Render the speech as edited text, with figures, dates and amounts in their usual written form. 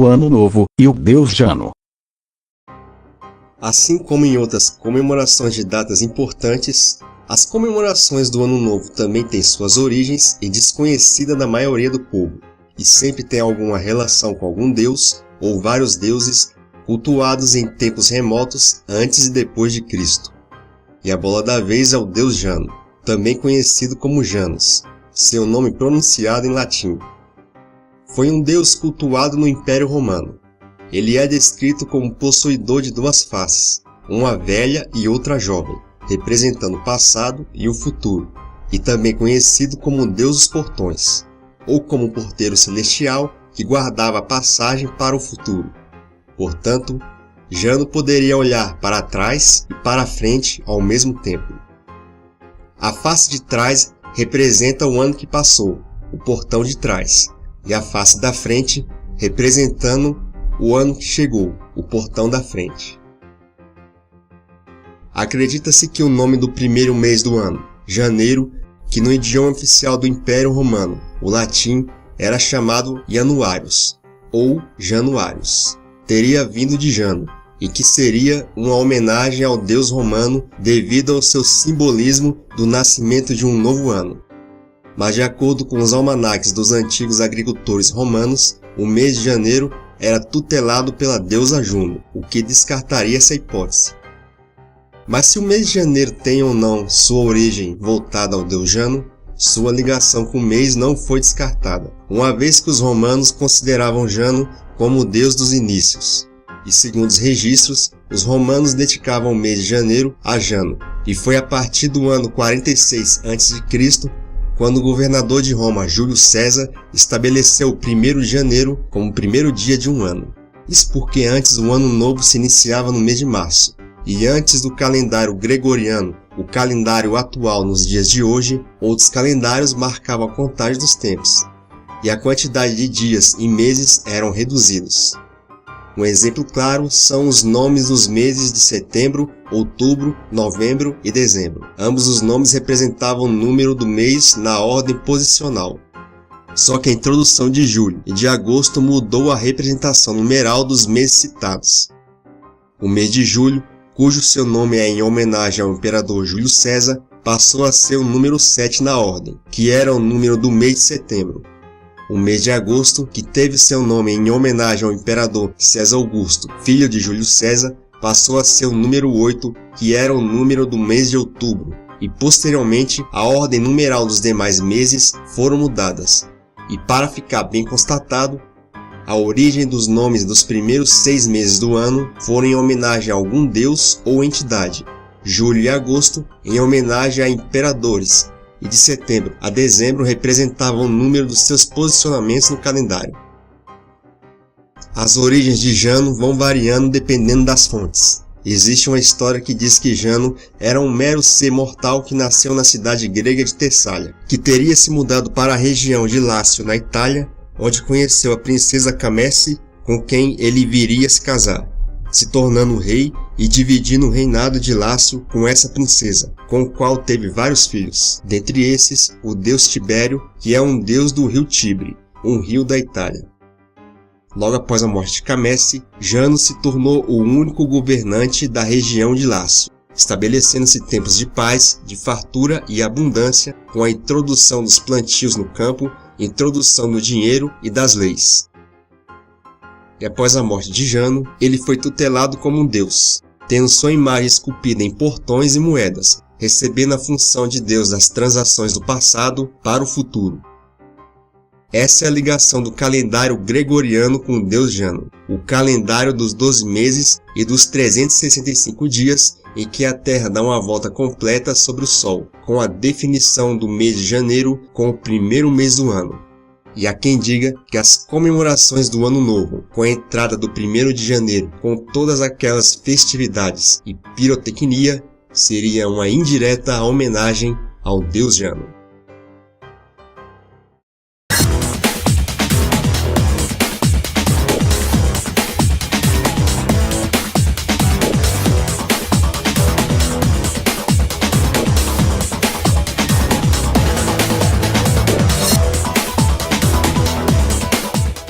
o Ano Novo e o Deus Jano. Assim como em outras comemorações de datas importantes, as comemorações do Ano Novo também têm suas origens e desconhecida da maioria do povo, e sempre tem alguma relação com algum deus ou vários deuses cultuados em tempos remotos antes e depois de Cristo. E a bola da vez é o deus Jano, também conhecido como Janus, seu nome pronunciado em latim. Foi um deus cultuado no Império Romano. Ele é descrito como possuidor de duas faces, uma velha e outra jovem, representando o passado e o futuro, e também conhecido como o Deus dos Portões, ou como o porteiro celestial que guardava a passagem para o futuro. Portanto, Jano poderia olhar para trás e para frente ao mesmo tempo. A face de trás representa o ano que passou, o portão de trás, e a face da frente representando o ano que chegou, o portão da frente. Acredita-se que o nome do primeiro mês do ano, janeiro, que no idioma oficial do Império Romano, o latim, era chamado Januarius, ou Januários, teria vindo de Jano, e que seria uma homenagem ao deus romano devido ao seu simbolismo do nascimento de um novo ano. Mas de acordo com os almanaques dos antigos agricultores romanos, o mês de janeiro era tutelado pela deusa Juno, o que descartaria essa hipótese. Mas se o mês de janeiro tem ou não sua origem voltada ao deus Jano, sua ligação com o mês não foi descartada, uma vez que os romanos consideravam Jano como o deus dos inícios. E segundo os registros, os romanos dedicavam o mês de janeiro a Jano, e foi a partir do ano 46 a.C., quando o governador de Roma, Júlio César, estabeleceu o 1º de janeiro como o primeiro dia de um ano. Isso porque antes o ano novo se iniciava no mês de março, e antes do calendário gregoriano, o calendário atual nos dias de hoje, outros calendários marcavam a contagem dos tempos, e a quantidade de dias e meses eram reduzidos. Um exemplo claro são os nomes dos meses de setembro, outubro, novembro e dezembro. Ambos os nomes representavam o número do mês na ordem posicional. Só que a introdução de julho e de agosto mudou a representação numeral dos meses citados. O mês de julho, cujo seu nome é em homenagem ao imperador Júlio César, passou a ser o número 7 na ordem, que era o número do mês de setembro. O mês de agosto, que teve seu nome em homenagem ao imperador César Augusto, filho de Júlio César, passou a ser o número 8, que era o número do mês de outubro, e posteriormente a ordem numeral dos demais meses foram mudadas. E para ficar bem constatado, a origem dos nomes dos primeiros 6 meses do ano foram em homenagem a algum deus ou entidade, julho e agosto em homenagem a imperadores, e de setembro a dezembro representavam o número dos seus posicionamentos no calendário. As origens de Jano vão variando dependendo das fontes. Existe uma história que diz que Jano era um mero ser mortal que nasceu na cidade grega de Tessália, que teria se mudado para a região de Lácio, na Itália, onde conheceu a princesa Camesse, com quem ele viria se casar, se tornando rei e dividindo o reinado de Lácio com essa princesa, com o qual teve vários filhos, dentre esses o deus Tibério, que é um deus do rio Tibre, um rio da Itália. Logo após a morte de Camesse, Jano se tornou o único governante da região de Lácio, estabelecendo-se tempos de paz, de fartura e abundância, com a introdução dos plantios no campo, introdução do dinheiro e das leis. E após a morte de Jano, ele foi tutelado como um deus, tendo sua imagem esculpida em portões e moedas, recebendo a função de deus das transações do passado para o futuro. Essa é a ligação do calendário gregoriano com o deus Jano, o calendário dos 12 meses e dos 365 dias em que a Terra dá uma volta completa sobre o Sol, com a definição do mês de janeiro como o primeiro mês do ano. E há quem diga que as comemorações do Ano Novo, com a entrada do 1º de janeiro, com todas aquelas festividades e pirotecnia, seria uma indireta homenagem ao deus Jano.